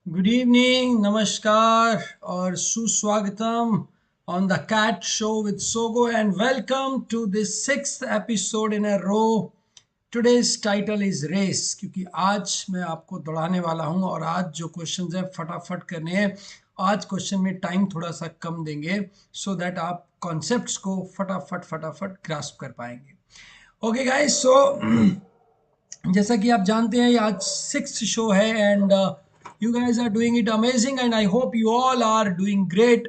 Good evening, namaskar, or suswagatam on the Cat Show with Sogo, and welcome to this sixth episode in a row. Today's title is race, क्योंकि आज मैं आपको दौड़ाने वाला हूं और आज जो क्वेश्चंस हैं फटाफट करने हैं। आज क्वेश्चन में टाइम थोड़ा सा कम देंगे सो दैट आप कॉन्सेप्ट्स को फटाफट फटाफट ग्रास्प कर पाएंगे। ओके गाइस, सो जैसा कि आप जानते हैं ये आज सिक्स्थ शो है and you guys are doing it amazing and I hope you all are doing great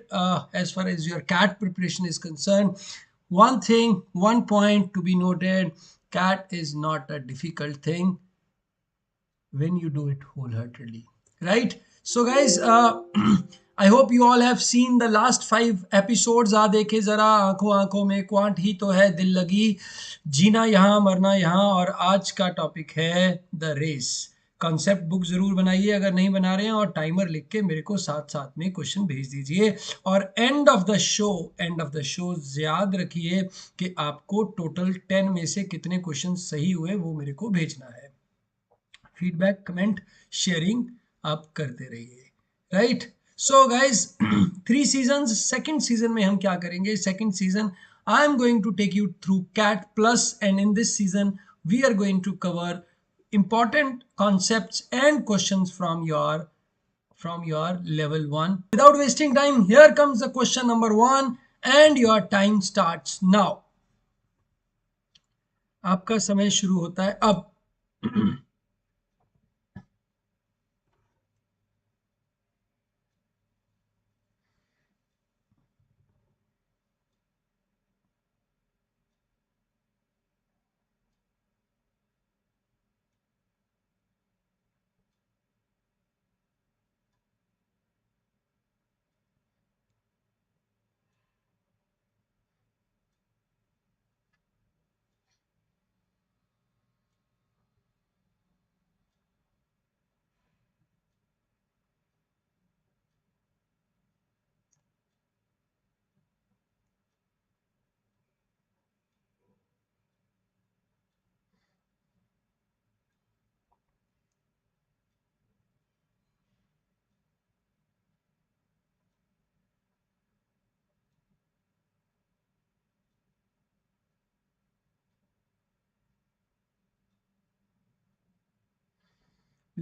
as far as your cat preparation is concerned. One thing, one point to be noted, cat is not a difficult thing when you do it wholeheartedly, right? So guys, I hope you all have seen the last 5 episodes. देखे जरा, आंखों आंखों में quant ही तो है दिल लगी, जीना यहाँ मरना यहाँ, और आज का टॉपिक है द रेस। कॉन्सेप्ट बुक जरूर बनाइए अगर नहीं बना रहे हैं, और टाइमर लिख के मेरे को साथ साथ में क्वेश्चन भेज दीजिए। और एंड ऑफ द शो याद रखिए कि आपको टोटल 10 में से कितने क्वेश्चन सही हुए वो मेरे को भेजना है। फीडबैक, कमेंट, शेयरिंग आप करते रहिए, right? So guys, 3 season, second season में हम क्या करेंगे? Second season I am going to take you through CAT plus, and in this season we are going to cover important concepts and questions from your level 1. Without wasting time, here comes the question number 1 and your time starts now. आपका समय शुरू होता है अब।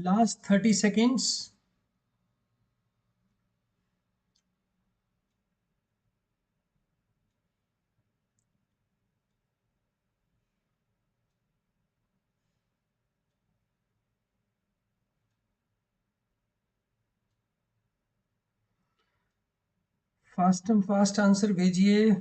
Last 30 seconds. Fast and fast answer भेजिए।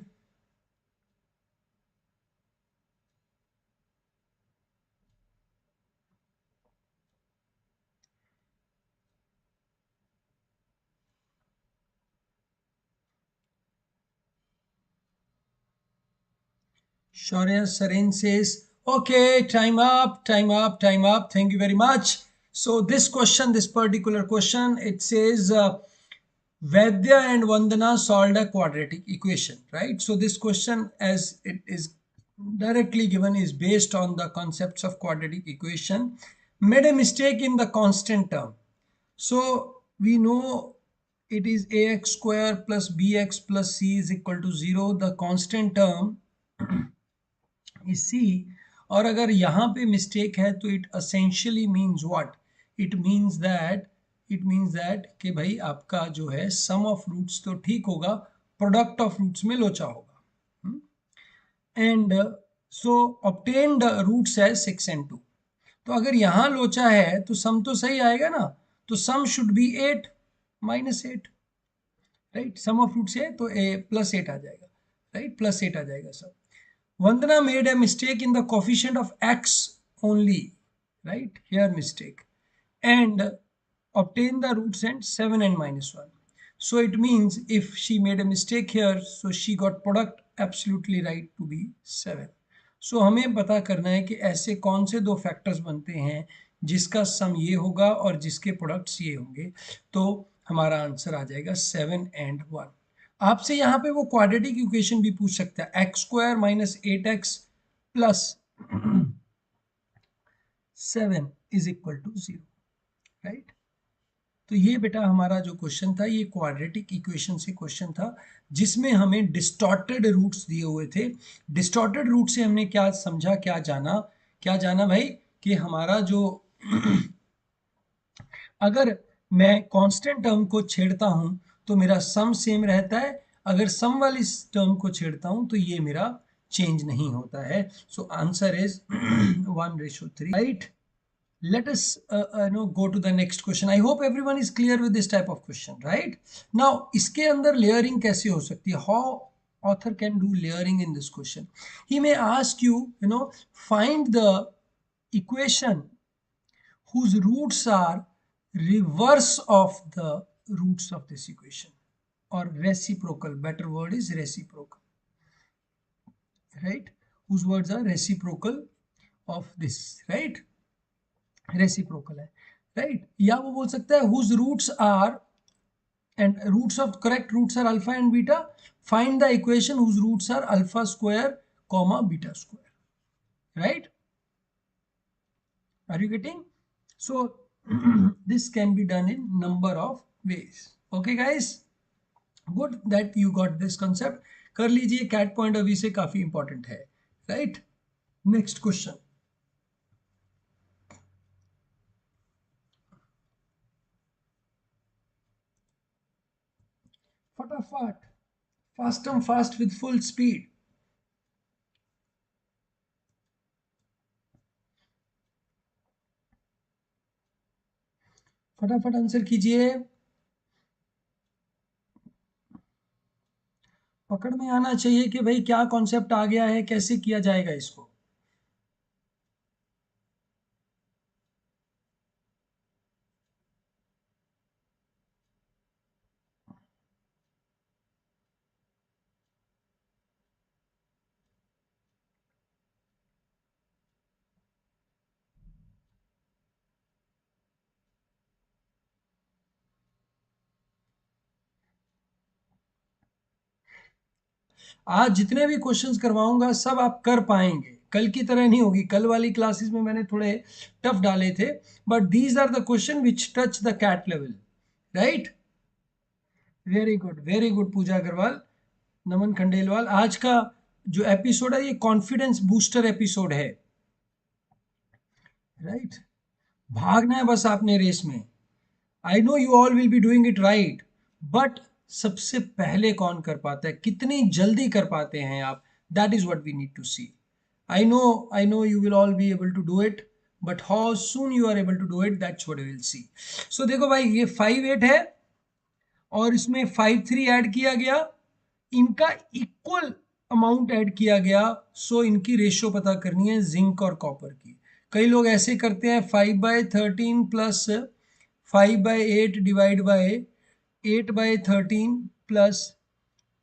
Shaurya Saren says, okay, time up, time up, time up. Thank you very much. So this question, this particular question, it says Vaidya and Vandana solved a quadratic equation, right? So this question, as it is directly given, is based on the concepts of quadratic equation. Made a mistake in the constant term. So we know it is ax square plus bx plus c is equal to 0. The constant term is c. और अगर यहाँ पे mistake है तो it essentially means what? It means that कि भाई आपका जो है सम ऑफ रूट्स तो ठीक होगा, प्रोडक्ट ऑफ रूट्स में लोचा होगा। एंड सो ऑब्टेन्ड रूट्स है 6 and 2। तो अगर यहाँ लोचा है तो सम तो सही आएगा ना, तो sum should be 8 -8, right? Sum of roots है तो +8 आ जाएगा, राइट? +8 आ जाएगा सब। Vandana made a mistake in the coefficient of x only, right? Here mistake, and obtain the roots and 7 and -1. So it means if she made a mistake here, so she got product absolutely right to be 7. So हमें पता करना है कि ऐसे कौन से दो factors बनते हैं जिसका सम ये होगा और जिसके प्रोडक्ट्स ये होंगे, तो हमारा आंसर आ जाएगा 7 and 1। आपसे यहाँ पे वो क्वाड्रेटिक इक्वेशन भी पूछ सकता है, X square minus 8x plus 7 is equal to 0, right? तो ये बेटा हमारा जो क्वेश्चन था, ये क्वाड्रेटिक इक्वेशन से क्वेश्चन था, जिसमें हमें डिस्टॉर्टेड रूट्स दिए हुए थे। डिस्टॉर्टेड रूट से हमने क्या समझा, क्या जाना भाई, कि हमारा जो अगर मैं कांस्टेंट टर्म को छेड़ता हूं तो मेरा सम सेम रहता है, अगर सम वाली टर्म को छेड़ता हूं तो ये मेरा चेंज नहीं होता है। So answer is 1:3, right? Let us go to the next question. I hope everyone is clear with this type of question, right? Now इसके अंदर layering कैसे हो सकती है? How author can do layering in this question? He may ask you, find the equation whose roots are reverse of the roots of this equation, or reciprocal. Better word is reciprocal, right? Whose words are reciprocal of this, right? Reciprocal है, right? या वो बोल सकता है whose roots are, and roots of correct roots are alpha and beta, find the equation whose roots are alpha square comma beta square, right? Are you getting? So this can be done in number of ways. Okay guys, good that you got this concept. कर लीजिए, cat point of view से काफी important है, right? Next question, फटाफट, fast and fast with full speed. फटाफट answer कीजिए, पकड़ में आना चाहिए कि भाई क्या कॉन्सेप्ट आ गया है, कैसे किया जाएगा इसको। आज जितने भी क्वेश्चंस करवाऊंगा सब आप कर पाएंगे, कल की तरह नहीं होगी। कल वाली क्लासेस में मैंने थोड़े टफ डाले थे, but these are the question which touch the cat level, right? Very good पूजा अग्रवाल, नमन खंडेलवाल। आज का जो एपिसोड है ये कॉन्फिडेंस बूस्टर एपिसोड है, राइट? भागना है बस आपने रेस में। आई know you all will be doing it right, but सबसे पहले कौन कर पाता है, कितनी जल्दी कर पाते हैं आप, that is what we need to see. I know you will all be able to do it, but how soon you are able to do it, that's what we will see. So देखो भाई, ये 5 8 है और इसमें 5 3 add किया गया, इनका equal amount add किया गया। सो इनकी रेशियो पता करनी है जिंक और कॉपर की। कई लोग ऐसे करते हैं, 5/13 प्लस 5/8 डिवाइड बाय 8/13 प्लस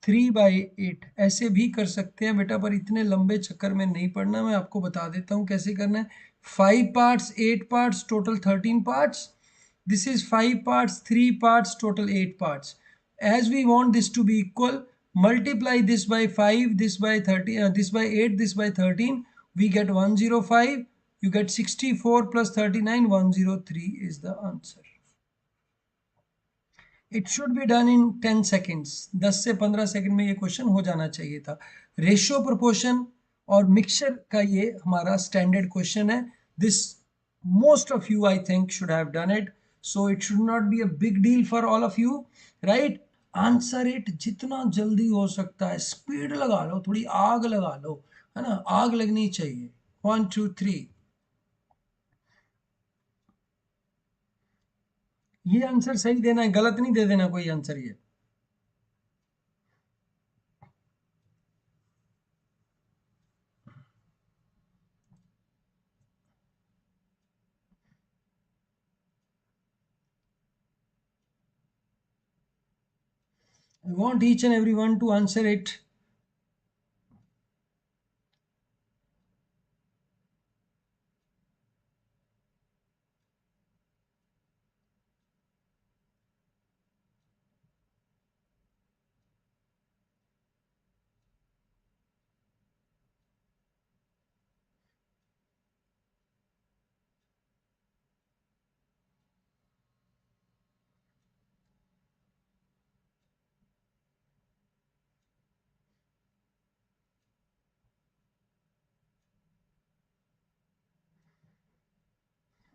3/8, ऐसे भी कर सकते हैं बेटा, पर इतने लंबे चक्कर में नहीं पढ़ना। मैं आपको बता देता हूँ कैसे करना है। 5 parts 8 parts total 13 parts, this is 5 parts 3 parts total 8 parts. As we want this to be equal, multiply this by 5, this by 30, this by 8, this by 13, we get 105. You get 64 plus 39, 103 is the answer. It should be done in 10 seconds, 10 से 15 second में ये question हो जाना चाहिए था। Ratio proportion और mixture का ये हमारा स्टैंडर्ड क्वेश्चन है। This most of you I think should have done it, so it should not be a big deal for all of you, right? Answer it जितना जल्दी हो सकता है, स्पीड लगा लो, थोड़ी आग लगा लो, है ना? आग लगनी चाहिए। 1 2 3, ये आंसर सही देना है, गलत नहीं दे देना कोई आंसर ये। I want each and everyone to answer it.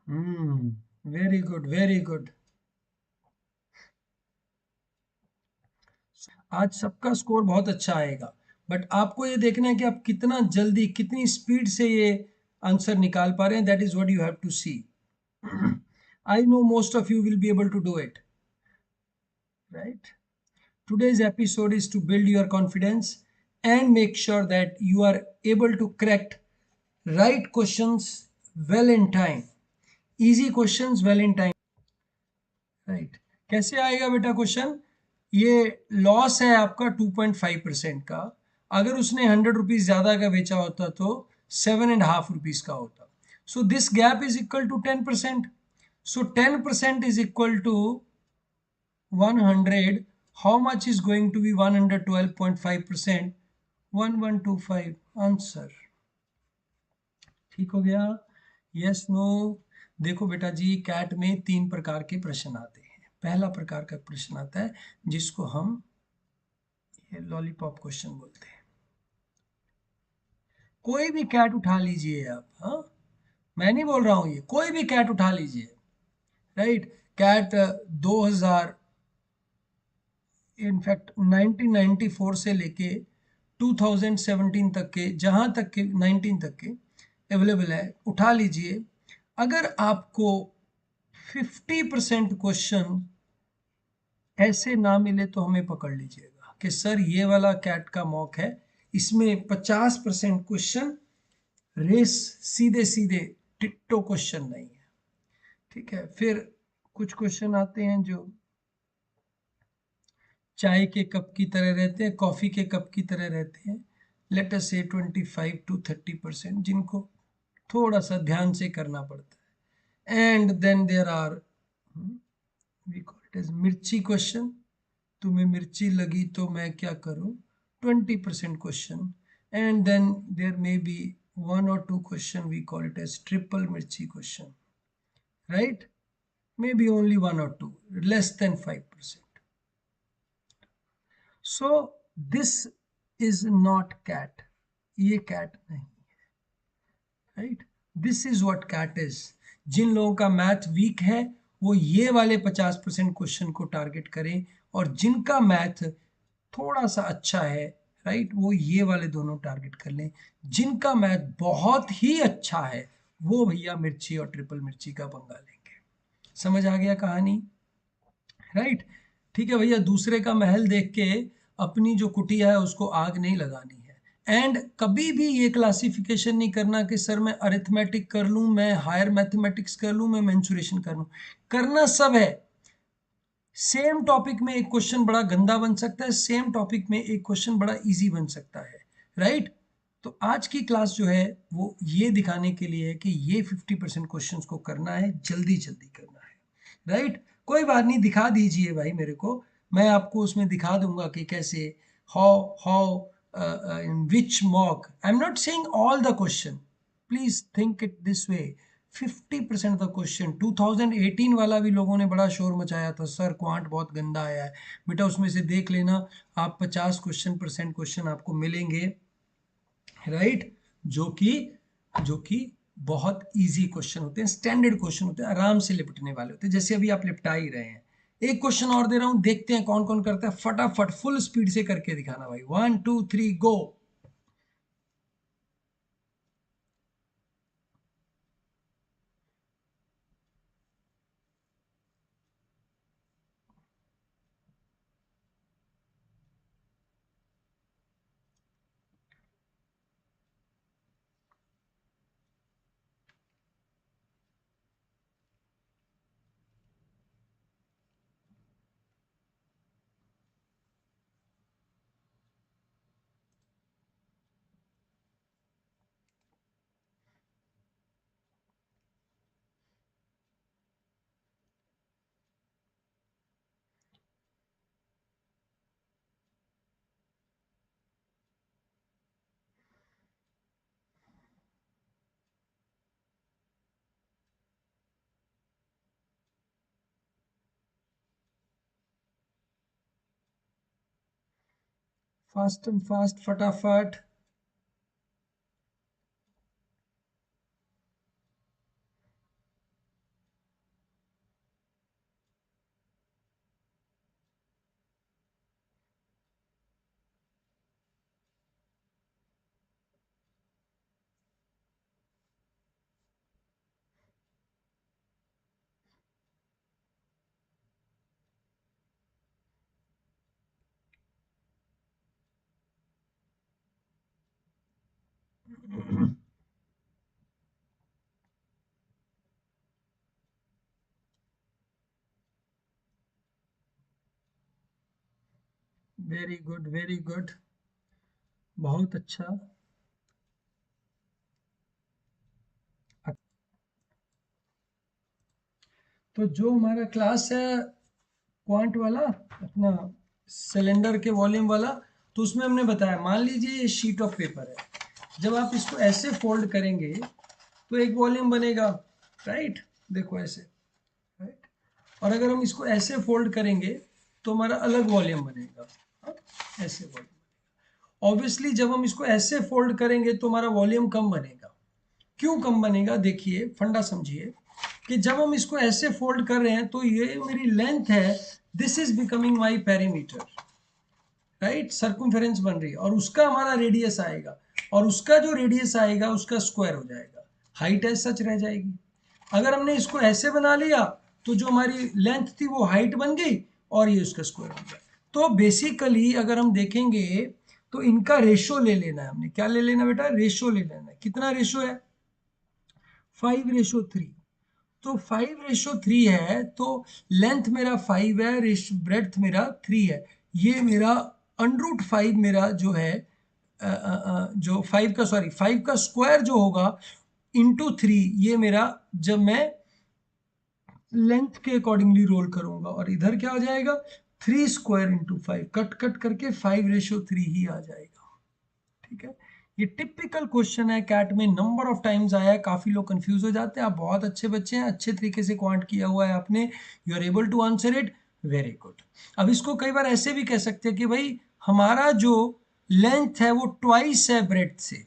Very good, very good. आज सबका स्कोर बहुत अच्छा आएगा, बट आपको ये देखना है कि आप कितना जल्दी, कितनी स्पीड से ये आंसर निकाल पा रहे हैं। That is what you have to see. I know most of you will be able to do it, right? Today's episode is to build your confidence and make sure that you are able to correct right questions well in time. Easy questions well in time, right? कैसे आएगा बेटा question? ये loss है आपका 2.5% का। अगर उसने 100 rupees ज्यादा का बेचा होता तो 7.5 रुपीज का होता। So this gap is equal to 10%। So 10% is equal to 100. How much is going to be 112.5%? 1125 answer. ठीक हो गया? Yes no? देखो बेटा जी, कैट में 3 प्रकार के प्रश्न आते हैं। पहला प्रकार का प्रश्न आता है जिसको हम ये लॉलीपॉप क्वेश्चन बोलते हैं। कोई भी कैट उठा लीजिए आप, हाँ, मैं नहीं बोल रहा हूं, ये कोई भी कैट उठा लीजिए, राइट? कैट 2000, इनफैक्ट 1994 से लेके 2017 तक के, जहां तक के 19 तक के अवेलेबल है, उठा लीजिए। अगर आपको 50% क्वेश्चन ऐसे ना मिले तो हमें पकड़ लीजिएगा कि सर ये वाला कैट का मॉक है, इसमें 50% क्वेश्चन रेस सीधे सीधे टिट्टो क्वेश्चन नहीं है। ठीक है, फिर कुछ क्वेश्चन आते हैं जो चाय के कप की तरह रहते हैं, कॉफी के कप की तरह रहते हैं। लेट अस से 25 to 30%, जिनको थोड़ा सा ध्यान से करना पड़ता है। And then there are, we call it as mirchi question. तुम्हें मिर्ची लगी तो मैं क्या करूं, 20% question. And then there may be 1 or 2 question, we call it as triple mirchi question, right? May be only 1 or 2, less than 5%। So this is not CAT, ये CAT नहीं, right? This is what CAT is. जिन लोगों का math week है वो ये वाले 50% question को टारगेट करें, और जिनका मैथ थोड़ा सा अच्छा है, राइट, वो ये वाले दोनों टारगेट कर लें। जिनका मैथ बहुत ही अच्छा है वो भैया मिर्ची और ट्रिपल मिर्ची का पंगा लेंगे। समझ आ गया कहानी, राइट? ठीक है भैया, दूसरे का महल देख के अपनी जो कुटिया है उसको आग नहीं लगानी है। एंड कभी भी ये क्लासिफिकेशन नहीं करना कि सर मैं अरिथमेटिक कर लूं, मैं हायर मैथमेटिक्स कर लूं, मैं मेंसुरेशन कर लूं। करना सब है। सेम टॉपिक में एक क्वेश्चन बड़ा गंदा बन सकता है, सेम टॉपिक में एक क्वेश्चन बड़ा इजी बन सकता है, राइट? तो आज की क्लास जो है वो ये दिखाने के लिए है कि ये 50% क्वेश्चंस को करना है, जल्दी जल्दी करना है, राइट? कोई बात नहीं, दिखा दीजिए भाई मेरे को, मैं आपको उसमें दिखा दूंगा कि कैसे, how how in which mock. I am not saying all the question, please think it this way. 50% the question 2018 वाला भी लोगों ने बड़ा शोर मचाया था, सर क्वांट बहुत गंदा आया है। बेटा उसमें से देख लेना, आप 50% क्वेश्चन आपको मिलेंगे, राइट? जो कि बहुत इजी क्वेश्चन होते हैं, स्टैंडर्ड क्वेश्चन होते हैं, आराम से लिपटने वाले होते हैं, जैसे अभी आप लिपटा ही रहे हैं। एक क्वेश्चन और दे रहा हूं, देखते हैं कौन कौन करता है। फटाफट फुल स्पीड से करके दिखाना भाई। 1 2 3 गो। फास्ट एंड फास्ट, फटाफट। वेरी गुड, वेरी गुड, बहुत अच्छा। तो जो हमारा क्लास है क्वांट वाला, अपना सिलेंडर के वॉल्यूम वाला, तो उसमें हमने बताया, मान लीजिए ये शीट ऑफ पेपर है, जब आप इसको ऐसे फोल्ड करेंगे तो एक वॉल्यूम बनेगा, राइट, देखो ऐसे, राइट। और अगर हम इसको ऐसे फोल्ड करेंगे तो हमारा अलग वॉल्यूम बनेगा, हाँ, ऐसे वॉल्यूम। ऑब्वियसली जब हम इसको ऐसे फोल्ड करेंगे तो हमारा वॉल्यूम कम बनेगा। क्यों कम बनेगा, देखिए फंडा समझिए, कि जब हम इसको ऐसे फोल्ड कर रहे हैं तो ये मेरी लेंथ है, this is becoming my perimeter, right, circumference बन रही है, और उसका हमारा रेडियस आएगा, और उसका जो रेडियस आएगा उसका स्क्वायर हो जाएगा, हाइट एज सच रह जाएगी। अगर हमने इसको ऐसे बना लिया तो जो हमारी लेंथ थी वो हाइट बन गई, और ये उसका स्क्वायर बन गया। तो बेसिकली अगर हम देखेंगे तो इनका रेशो ले लेना है हमने, क्या ले लेना बेटा, रेशो ले लेना है। कितना रेशो है, 5:3। तो 5:3 है, तो लेंथ मेरा 5 है, ब्रेड्थ मेरा 3 है। ये मेरा √5 मेरा जो है, जो 5 का, सॉरी 5 का स्क्वायर जो होगा इंटू 3, ये मेरा, जब मैं लेंथ के अकॉर्डिंगली रोल करूंगा, और इधर क्या आ जाएगा, 3² × 5, कट कट करके 5:3 ही आ जाएगा। ठीक है, ये टिपिकल क्वेश्चन है, कैट में नंबर ऑफ टाइम्स आया है, काफी लोग कंफ्यूज हो जाते हैं। आप बहुत अच्छे बच्चे हैं, अच्छे तरीके से क्वांट किया हुआ है आपने, you are able to answer it, very good. अब इसको कई बार ऐसे भी कह सकते हैं कि भाई हमारा जो लेंथ है वो ट्वाइस है ब्रेड्थ से,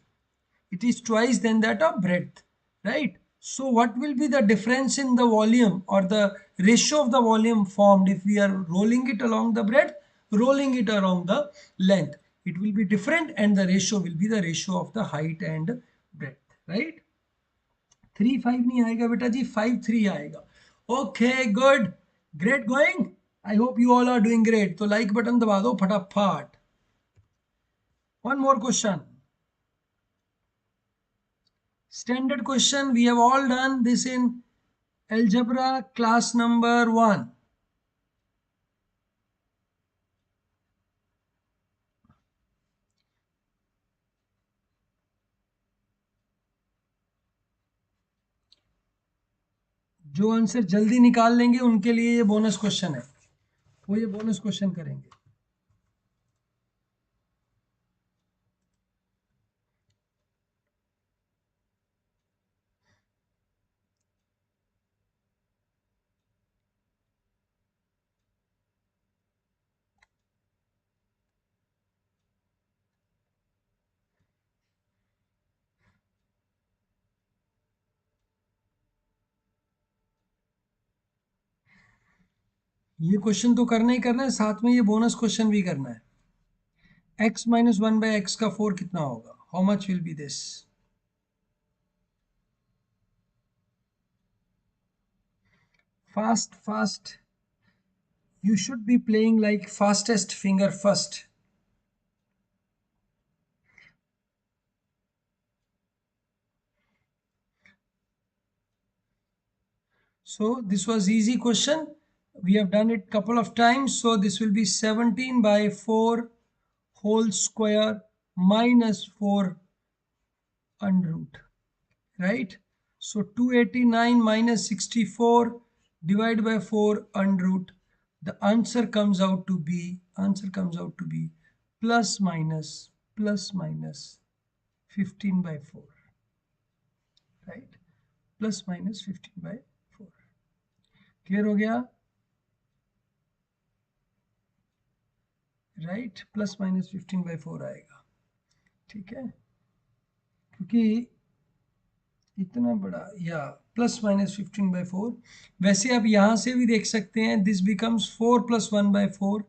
it is twice than that of breadth, right? So what will be the difference in the volume or the ratio of the volume formed if we are rolling it along the breadth, rolling it along the length? It will be different, and the ratio will be the ratio of the height and breadth, right? 3 5 नहीं आएगा बेटा जी, 5 3 आएगा। Okay good, great going, I hope you all are doing great. तो like button दबा दो फटाफट। One more question, standard question, we have all done this in algebra class number 1. जो answer जल्दी निकाल लेंगे उनके लिए ये बोनस क्वेश्चन है, वो ये बोनस क्वेश्चन करेंगे। ये क्वेश्चन तो करना ही करना है, साथ में ये बोनस क्वेश्चन भी करना है। x-1/x का 4 कितना होगा, how much will be this? Fast fast, you should be playing like fastest finger first. So this was easy question, we have done it couple of times. So this will be 17/4 whole square minus 4 under root, right? So 289 minus 64 divided by 4 under root. The answer comes out to be plus minus 15/4, right? Plus minus 15/4. Clear हो गया, right? Plus minus 15/4 आएगा, ठीक है, क्योंकि इतना बड़ा, या plus minus 15/4। वैसे आप यहाँ से भी देख सकते हैं, this becomes 4 + 1/4,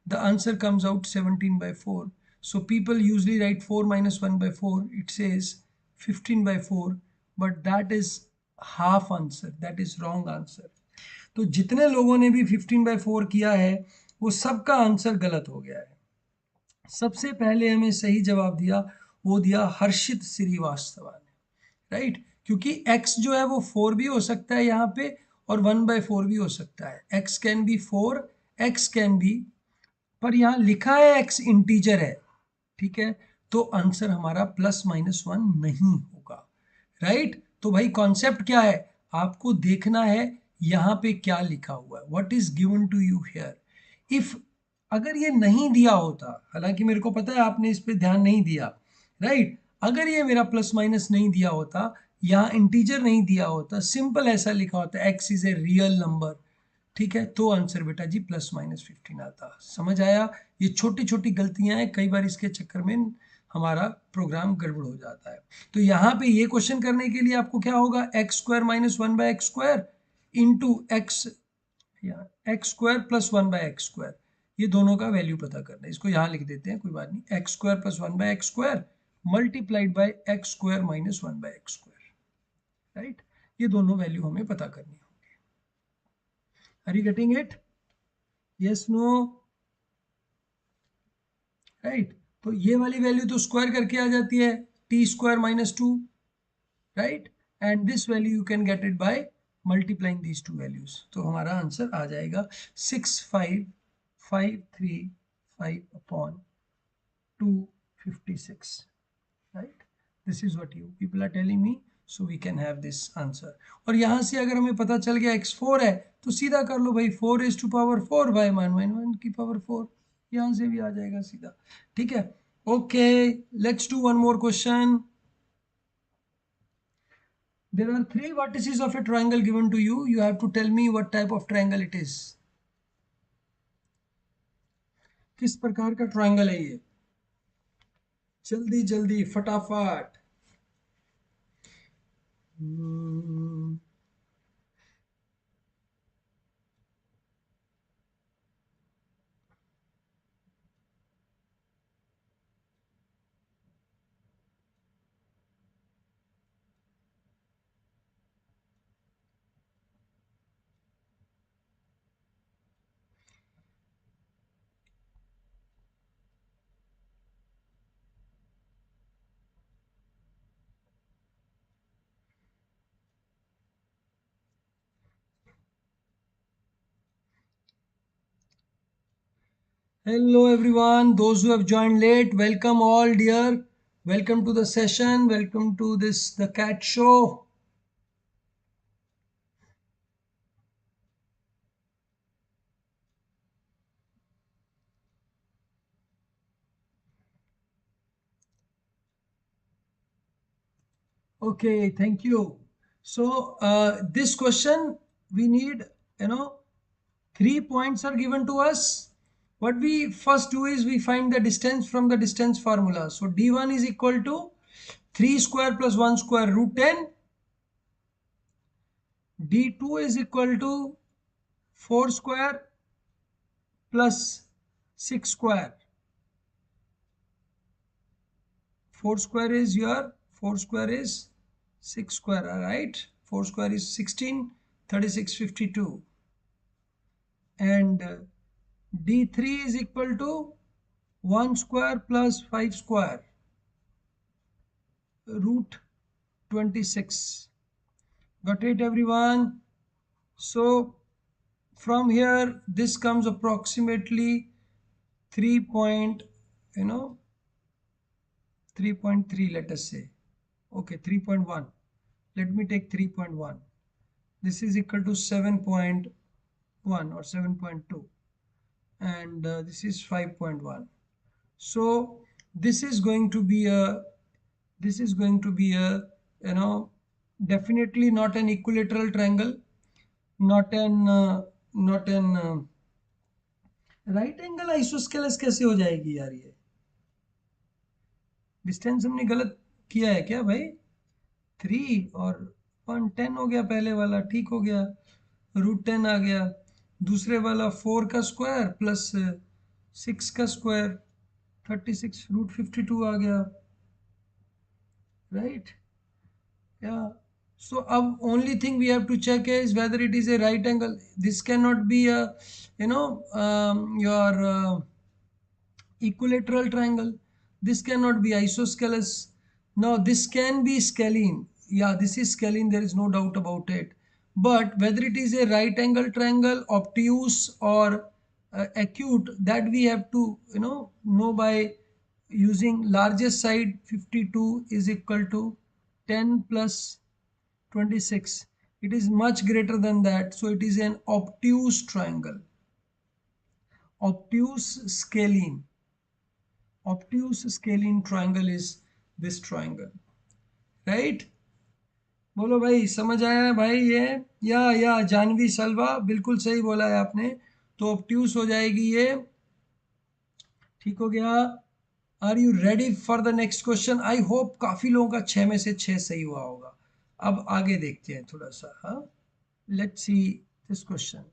the answer comes out 17/4। So people usually right 4 - 1/4, it says 15/4, but that is half answer, that is wrong answer. तो जितने लोगों ने भी 15/4 किया है वो सबका आंसर गलत हो गया है। सबसे पहले हमें सही जवाब दिया, वो दिया हर्षित श्रीवास्तव ने, राइट? क्योंकि x जो है वो 4 भी हो सकता है यहाँ पे, और 1/4 भी हो सकता है। x can be 4, x can be पर यहाँ लिखा है x इंटीजर है, ठीक है, तो आंसर हमारा +-1 नहीं होगा, राइट। तो भाई कॉन्सेप्ट क्या है, आपको देखना है यहाँ पे क्या लिखा हुआ है, what is given to you here. If अगर ये नहीं दिया होता, हालांकि मेरे को पता है आपने इस पे ध्यान नहीं दिया, राइट, अगर ये मेरा प्लस माइनस नहीं दिया होता, यहाँ इंटीजर नहीं दिया होता, सिंपल ऐसा लिखा होता x is a real number, ठीक है, तो आंसर बेटा जी +-15 आता। समझ आया, ये छोटी छोटी गलतियां हैं, कई बार इसके चक्कर में हमारा प्रोग्राम गड़बड़ हो जाता है। तो यहाँ पे ये क्वेश्चन करने के लिए आपको क्या होगा, x² - 1/x² into x, x² + 1/x², ये दोनों का वैल्यू पता करना है। इसको यहाँ लिख देते हैं, कोई बात नहीं, x² + 1/x² multiplied by x² - 1/x², right. ये दोनों वैल्यू हमें पता करनी होगी। Are you getting it, yes no, right. तो ये वाली वैल्यू तो स्क्वायर करके आ जाती है, t² - 2, right, and this value you can get it by multiplying these two values. तो हमारा आंसर आ जाएगा 65,535/256, राइट। This is what you people are telling me, so we can have this answer. और यहाँ से अगर हमें पता चल गया x4 है, तो सीधा कर लो भाई, 4⁴ बाय 1/4, यहाँ से भी आ जाएगा सीधा, ठीक है। Okay, let's do one more question. There are 3 vertices of a triangle given to you. You have to tell me what type of triangle it is. किस प्रकार का ट्रायंगल है ये, जल्दी जल्दी फटाफट। Hello everyone, those who have joined late, welcome all dear, welcome to the session, welcome to this the cat show. Okay, thank you. So this question we need, 3 points are given to us. What we first do is we find the distance from the distance formula. So d1 is equal to 3 square plus 1 square root 10. d2 is equal to 4 square plus 6 square. 4 square is your 4 square is 6 square, right? 4 square is 16, 36, 52. And d3 is equal to 1 square plus 5 square root 26. Got it everyone? So from here this comes approximately 3 3.3, let us say, okay, 3.1, let me take 3.1, this is equal to 7.1 or 7.2, and this is 5.1. So this is going to be a definitely not an equilateral triangle, not an right angle isosceles कैसे हो जाएगी यार, ये distance हमने गलत किया है क्या भाई, 3 और 1 10 हो गया, पहले वाला ठीक हो गया, रूट 10 आ गया, दूसरे वाला 4 का स्क्वायर प्लस 6 का स्क्वायर 36 रूट 52 आ गया, right? Yeah. So only thing we have to check is whether it is a right angle. This cannot be a, your equilateral triangle. This cannot be isosceles. Now this can be scalene. Yeah, this is scalene. There is no doubt about it. But whether it is a right angle triangle, obtuse, or acute, that we have to know by using largest side. 52 is equal to 10 plus 26. It is much greater than that, so it is an obtuse triangle. Obtuse scalene. Obtuse scalene triangle is this triangle, right? बोलो भाई, समझ आया है भाई ये? या जानवी सलवा, बिल्कुल सही बोला है आपने। तो ऑब्ट्यूस हो जाएगी ये। ठीक हो गया। Are you ready for the next question? I hope काफी लोगों का 6 में से 6 सही हुआ होगा। अब आगे देखते हैं थोड़ा सा। हाँ, let's see this question.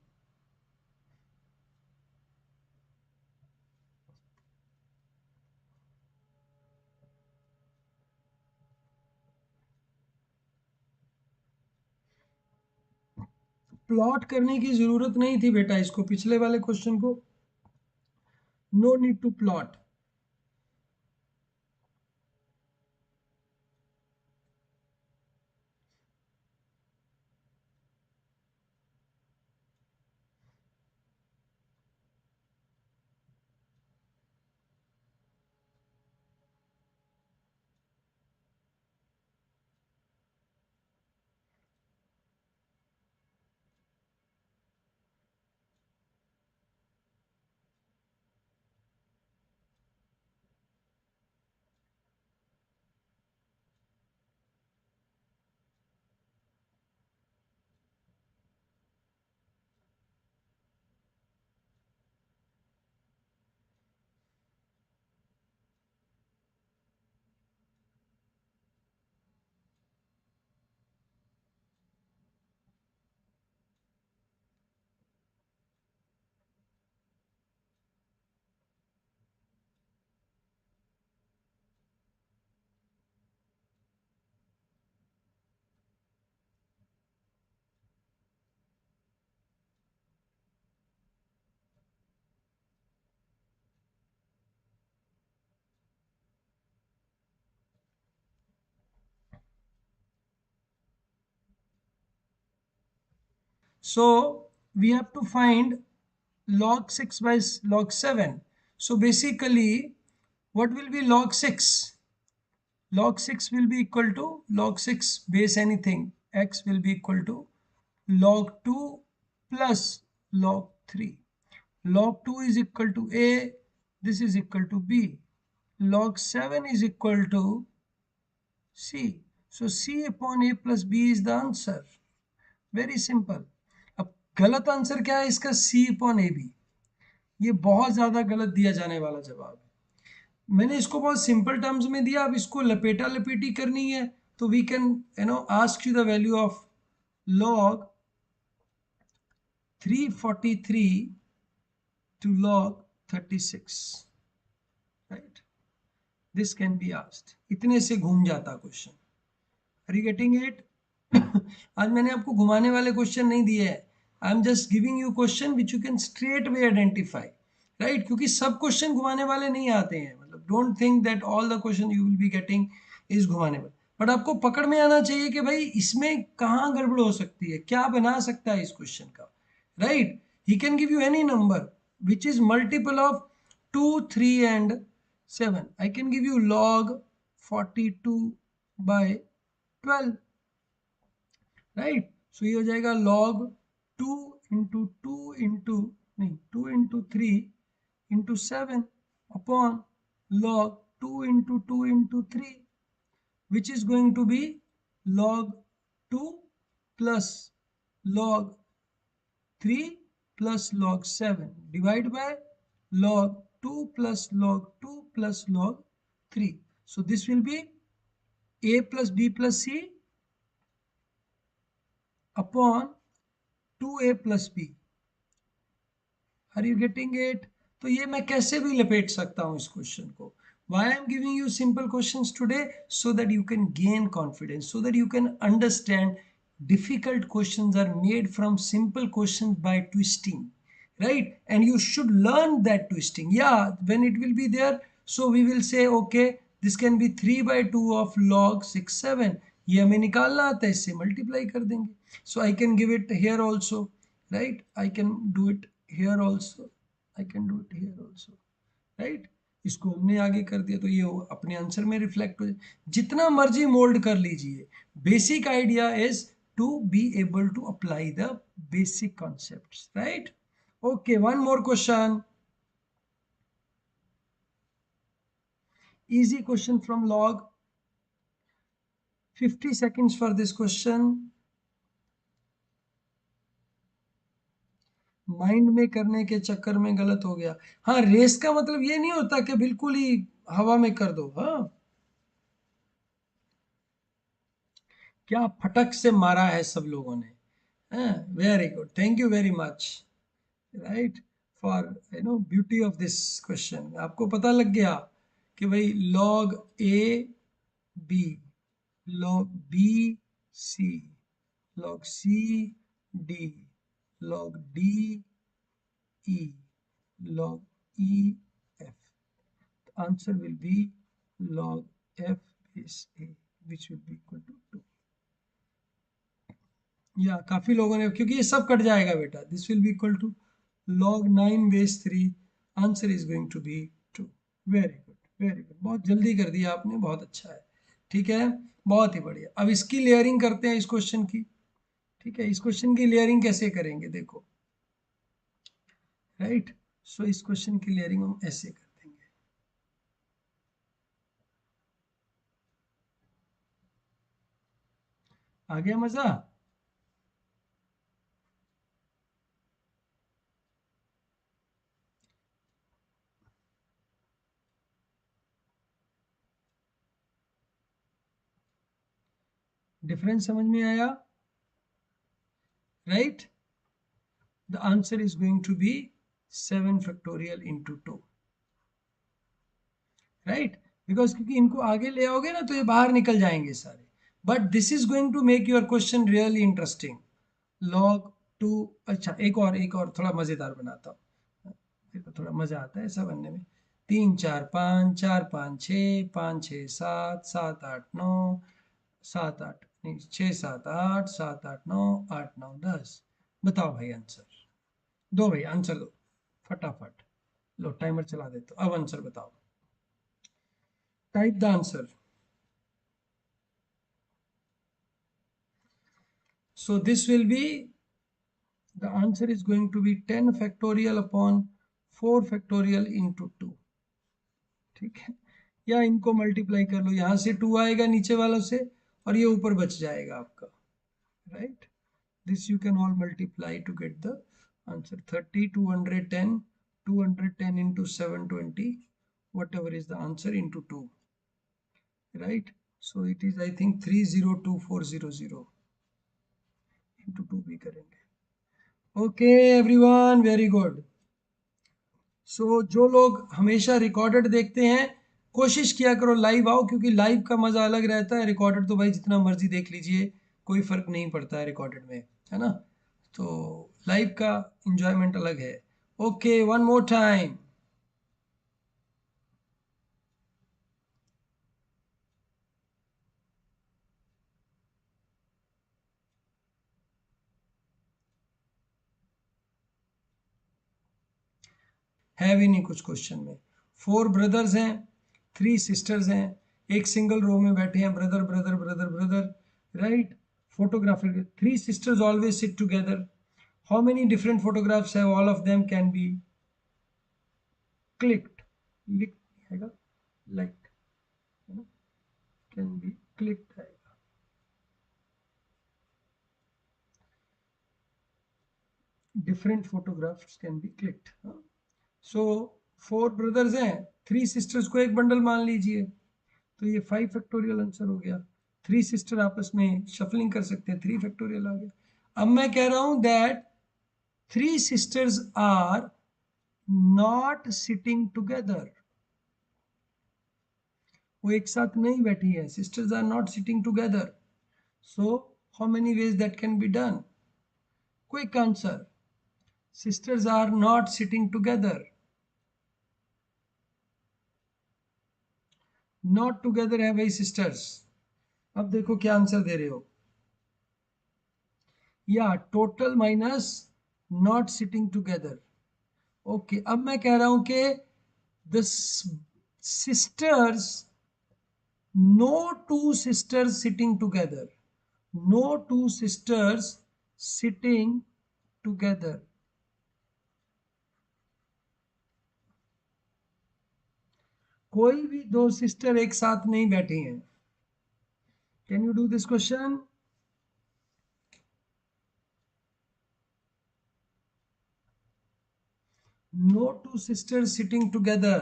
Plot करने की जरूरत नहीं थी बेटा इसको, पिछले वाले क्वेश्चन को। No need to plot. So we have to find log 6 by log 7. So basically, what will be log 6? Log 6 will be equal to log 6 base anything. X will be equal to log 2 plus log 3. Log 2 is equal to A. This is equal to B. Log 7 is equal to C. So C upon A plus B is the answer. Very simple. अब गलत answer क्या है इसका? सी upon A B. ये बहुत ज्यादा गलत दिया जाने वाला जवाब है। मैंने इसको बहुत सिंपल टर्म्स में दिया, अब इसको लपेटा लपेटी करनी है तो we can ask you the value of log 343 to log 36, राइट? This can be asked. इतने से घूम जाता question. Are you getting it? आज मैंने आपको घुमाने वाले क्वेश्चन नहीं दिए हैं। I am just giving you question which you can straight way identify, right? क्योंकि सब क्वेश्चन घुमाने वाले नहीं आते हैं। मतलब don't think that all the question you will be getting is घुमाने वाले, बट आपको पकड़ में आना चाहिए कि भाई इसमें कहाँ गड़बड़ हो सकती है, क्या बना सकता है इस क्वेश्चन का, right? He can give you any number which is multiple of 2, 3 and 7. I can give you log 42 by 12, right? So ये हो जाएगा log 2 इंटू 2 इंटू नहीं 2 into 3 into 7 upon log 2 into 2 into 3, which is going to be log 2 plus log 3 plus log 7 divided by log 2 plus log 2 plus log 3. So this will be a plus b plus c upon 2a plus b. Are you getting it? तो ये मैं कैसे भी लपेट सकता हूँ इस question को। Why I am giving you simple questions today? So that you can gain confidence, so that you can understand difficult questions are made from simple questions by twisting, right? And you should learn that twisting. Yeah, when it will be there, so we will say, okay, this can be 3 by 2 of log 6, 7. ये हमें निकालना आता है, इससे multiply कर देंगे। So I can give it here also, right? I can do it here also. I can do it here also, right. इसको हमने आगे कर दिया तो ये अपने आंसर में रिफ्लेक्ट हो जाए। जितना मर्जी मोल्ड कर लीजिए, basic idea is to be able to apply the basic concepts, right. Okay, one more question, easy question from log, 50 seconds for this question. Mind में करने के चक्कर में गलत हो गया। हाँ, रेस का मतलब ये नहीं होता कि बिल्कुल ही हवा में कर दो। हाँ, क्या फटक से मारा है सब लोगों ने। हाँ, very good, thank you very much, right, for beauty of this question. आपको पता लग गया कि भाई log A B, log B C, log C D, log D E, log E F. The answer will be log F base A, which will be equal to 2. या काफी लोगों ने, क्योंकि ये सब कट जाएगा बेटा, this will be equal to log 9 base 3. Answer is going to be 2. Very good, very good, बहुत जल्दी कर दिया आपने, बहुत अच्छा है, ठीक है, बहुत ही बढ़िया। अब इसकी लेयरिंग करते हैं इस क्वेश्चन की, ठीक है। इस क्वेश्चन की लेयरिंग कैसे करेंगे देखो, राइट। सो इस क्वेश्चन की लेयरिंग हम ऐसे कर देंगे। आ गया मजा। डिफरेंस समझ में आया, right. The answer is going to be 7 factorial into 2, right. Because क्योंकि इनको आगे ले आओगे ना तो ये बाहर निकल जाएंगे सारे। But this is going to make your question really interesting. Log 2, अच्छा एक और थोड़ा मजेदार बनाता हूँ, देखो थोड़ा मजा आता है ऐसा बनने में। 3 4 5, 4 5 6, 5 6 7, 7 8 9, 7 8 नहीं 6 7 8, 7 8 9, 8 9 10। बताओ भाई आंसर दो, भाई आंसर दो फटाफट। लो टाइमर चला देते हो, अब आंसर बताओ, type the answer. So this will be, the answer is going to be 10 factorial upon 4 factorial into 2, ठीक है। या इनको मल्टीप्लाई कर लो, यहां से 2 आएगा नीचे वालों से और ये ऊपर बच जाएगा आपका, right. This you can all multiply to get the answer. 30 210, 210 into 720, whatever is the answer, into 2, right. So it is, I think, 302400 into 2 भी करेंगे। Okay everyone, very good. So जो लोग हमेशा रिकॉर्डेड देखते हैं, कोशिश किया करो लाइव आओ, क्योंकि लाइव का मजा अलग रहता है। रिकॉर्डेड तो भाई जितना मर्जी देख लीजिए, कोई फर्क नहीं पड़ता है रिकॉर्डेड में, है ना। तो लाइव का इंजॉयमेंट अलग है। Okay, one more time. है भी नहीं कुछ क्वेश्चन में। 4 ब्रदर्स हैं, 3 सिस्टर्स हैं, एक सिंगल रो में बैठे हैं, brother brother brother brother, right. Photographer, 3 sisters always sit together. How many different photographs have all of them can be clicked? Licked आएगा, liked, है ना, can be clicked आएगा। Different photographs can be clicked, हाँ? So 4 brothers हैं, 3 sisters को एक bundle मान लीजिए, तो ये 5 फैक्टोरियल आंसर हो गया। 3 सिस्टर आपस में शफलिंग कर सकते हैं, 3 फैक्टोरियल आ गया। अब मैं कह रहा हूं that 3 sisters are not sitting together, वो एक साथ नहीं बैठी है, sisters are not sitting together. So how many ways that can be done? Quick answer, sisters are not sitting together, not together है भाई सिस्टर्स। अब देखो क्या आंसर दे रहे हो, या total minus not sitting together, okay, अब मैं कह रहा हूं कि the sisters, no two sisters sitting together, no two sisters sitting together, कोई भी दो सिस्टर एक साथ नहीं बैठी हैं। Can you do this question? No two sisters sitting together.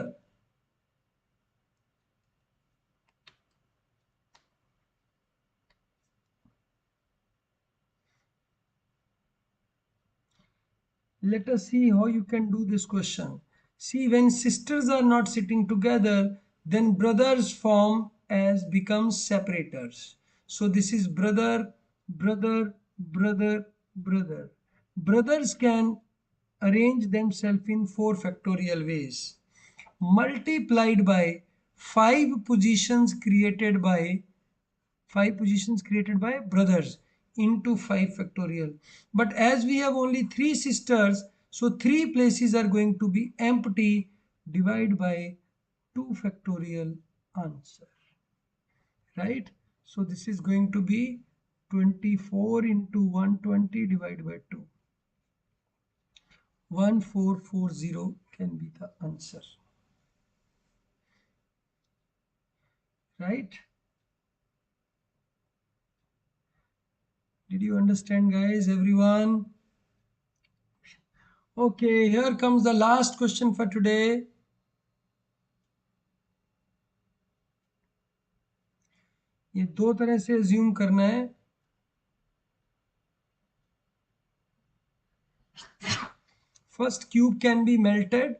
Let us see how you can do this question. See, when sisters are not sitting together, then brothers form as becomes separators. So this is brother, brother, brother, brother. Brothers can arrange themselves in 4 factorial ways, multiplied by 5 positions created by brothers into 5 factorial. But as we have only 3 sisters, so 3 places are going to be empty. Divide by 2 factorial answer, right? So this is going to be 24 into 120 divided by 2. 1440 can be the answer, right? Did you understand, guys, everyone? Okay, here comes the last question for today. ये दो तरह से assume करना है. First, cube can be melted.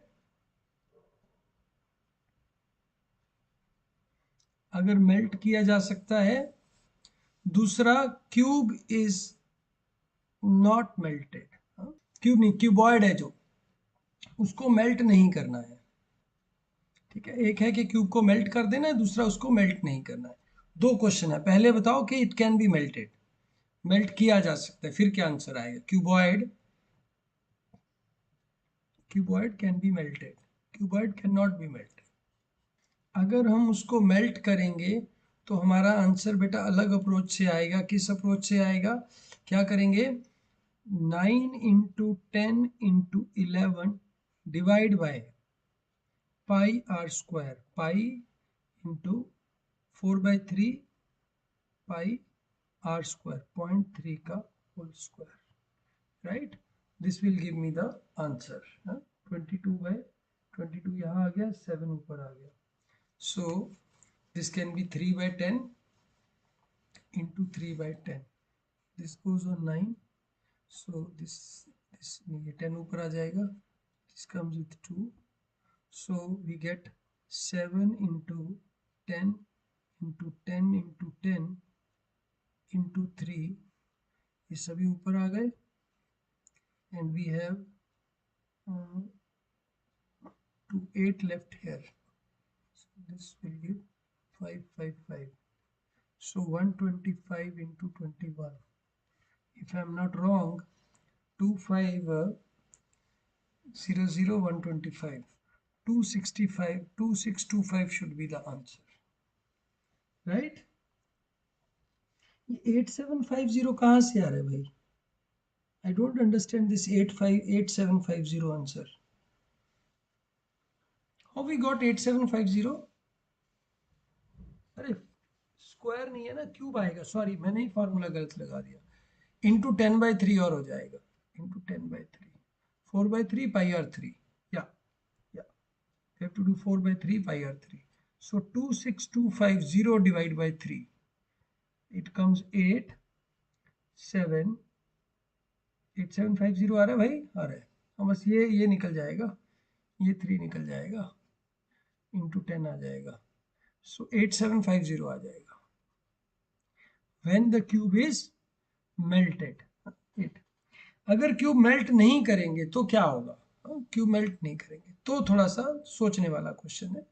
अगर melt किया जा सकता है. दूसरा, cube is not melted. Cube नहीं, क्यूबॉइड है जो, उसको मेल्ट नहीं करना है. ठीक है, एक है कि क्यूब को मेल्ट कर देना है, दूसरा उसको मेल्ट नहीं करना है. दो क्वेश्चन है. पहले बताओ कि it can be melted, melt किया जा सकता है, फिर क्या आंसर आएगा? Cuboid, cuboid can be melted, cuboid can not be melted. अगर हम उसको मेल्ट करेंगे तो हमारा आंसर बेटा अलग अप्रोच से आएगा. किस अप्रोच से आएगा? क्या करेंगे? 9 into 10 into 11 divide by pi r square, pi into 4/3 pi r square, 0.3 का whole square, right? This will give me the answer. 22/22 यहाँ आ गया, 7 ऊपर आ गया. So this can be 3/10 into 3/10. This goes on 9. So this ये 10 ऊपर आ जाएगा. This comes with 2. So we get 7 into 10 into 10 into 10 into 3. ये सभी ऊपर आ गए. And we have 8 left here. So this will give 555. So 125 into 21. If I am not wrong, 2500 125, 265 2625 should be the answer, right? 8750 कहाँ से आ रहा है भाई? I don't understand this 8750 answer. How we got 8750? अरे स्क्वायर नहीं है ना, क्यूब आएगा. सॉरी, मैंने ही फॉर्मूला गलत लगा दिया. इंटू 10/3 और हो जाएगा. Into 10/3, 4/3 pi r 3. या you have to do 4/3 pi r3. So 26250 divided by 3. It comes 8750 आ रहा है भाई, आ रहा है. हाँ, बस ये निकल जाएगा, ये 3 निकल जाएगा, इंटू 10 आ जाएगा. सो 8750 आ जाएगा when the cube is melted. अगर क्यूब मेल्ट नहीं करेंगे तो क्या होगा? क्यूब मेल्ट नहीं करेंगे तो थोड़ा सा सोचने वाला क्वेश्चन है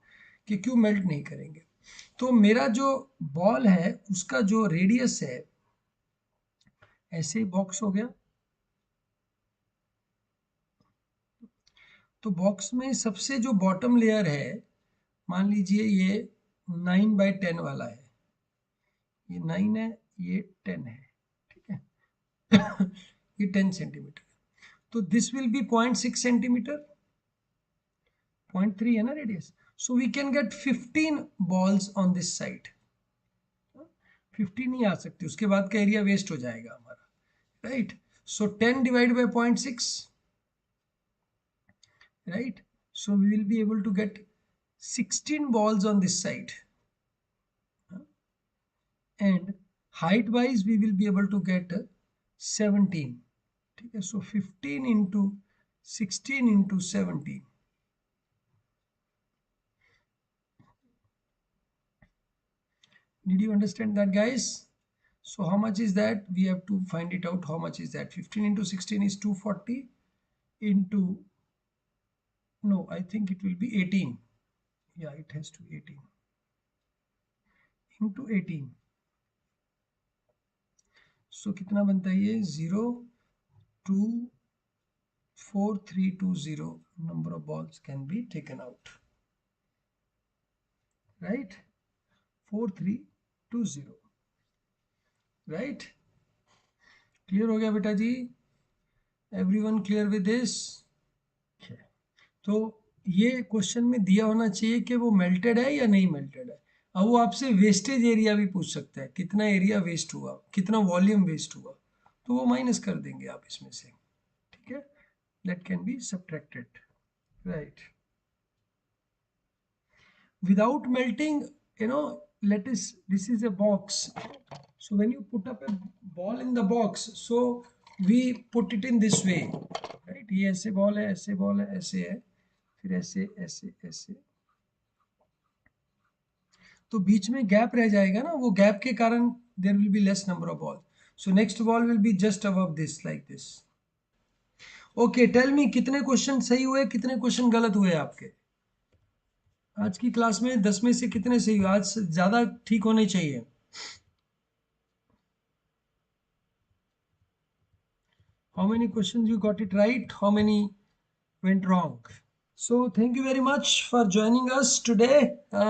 कि क्यूब मेल्ट नहीं करेंगे. तो मेरा जो बॉल है उसका जो रेडियस है, ऐसे ही बॉक्स हो गया. तो बॉक्स में सबसे जो बॉटम लेयर है, मान लीजिए ये 9/10 वाला है, ये 9 है, ये 10 है, ठीक है। ये 10 सेंटीमीटर, तो दिस विल बी 0.6 सेंटीमीटर, 0.3 है ना radius, so we can get 15 balls on this side. 50 नहीं आ सकती, उसके बाद का एरिया वेस्ट हो जाएगा हमारा, right. So 10 divide by 0.6, right? So we will be able to get 16 balls on this side, and height wise we will be able to get 17, ठीक है। So 15 into 16 into 17, did you understand that, guys? So how much is that? We have to find it out. How much is that? 15 into 16 is 240 into, no, I think it will be 18. Yeah, it has to 18 into 18. So कितना बनता है ये? 0.24320 number of balls can be taken out, right? 4320, right? Clear हो गया बेटा जी? Everyone clear with this? तो ये क्वेश्चन में दिया होना चाहिए कि वो मेल्टेड है या नहीं मेल्टेड है। अब वो आपसे वेस्टेज एरिया भी पूछ सकता है, कितना एरिया वेस्ट हुआ, कितना वॉल्यूम वेस्ट हुआ, तो वो माइनस कर देंगे आप इसमें से, ठीक है। That can be subtracted, right. Without melting, let us, this is a box, so when you put up a ball in the box, so we put it in this way, right? ये ऐसे ball है, ऐसे ball है, ऐसे है, फिर ऐसे ऐसे ऐसे, तो बीच में गैप रह जाएगा ना, वो गैप के कारण there will be less number of ball, so next ball will be just above this, like this. Okay, tell me कितने क्वेश्चन सही हुए, कितने क्वेश्चन गलत हुए आपके आज की क्लास में? 10 में से कितने सही हुए? आज ज्यादा ठीक होने चाहिए। How many questions you got it right? How many went wrong? So thank you very much for joining us today.